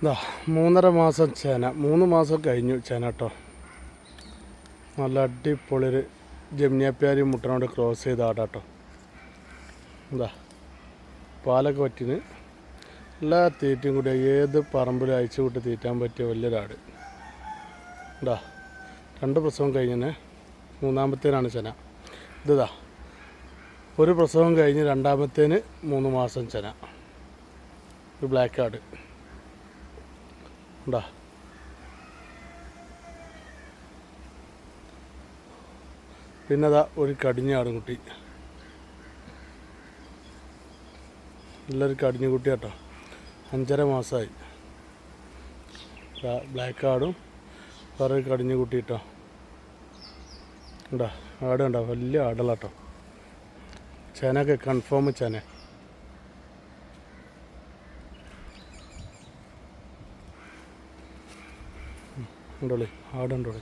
ഇതാ 3.5 മാസം ചേന, 3 മാസം കഴിഞ്ഞു ചേന കേട്ടോ. നല്ല അടിപൊളിയൊരു ജമുനാപ്യാരി മുട്ടനോട് ക്രോസ് ചെയ്ത ആടാട്ടോ. എന്താ പാലൊക്കെ പറ്റിന്, എല്ലാ തീറ്റയും കൂടി ഏത് പറമ്പിലും അയച്ചു വിട്ട് തീറ്റാൻ പറ്റിയ വലിയൊരാട്. എന്താ 2 പ്രസവം കഴിഞ്ഞിന്, 3ാമത്തേനാണ് ചെന. ഇതാ 1 പ്രസവം കഴിഞ്ഞ് 2ാമത്തേന് 3 മാസം ചെന. ഒരു ബ്ലാക്ക് ആട് ഉണ്ടാ. പിന്നെ അതാ ഒരു കടിഞ്ഞ ആടുംകുട്ടി, നല്ലൊരു കടിഞ്ഞ കുട്ടി കേട്ടോ. 5.5 മാസമായി. ബ്ലാക്ക് ആടും വേറെ കടിഞ്ഞ കുട്ടി കേട്ടോ. ഉണ്ടാ ആട് കണ്ടോ, വലിയ ആടുകളാട്ടോ. ചേനയൊക്കെ കൺഫേം ചേന. ഉണ്ടോളി ആടുണ്ടോളി.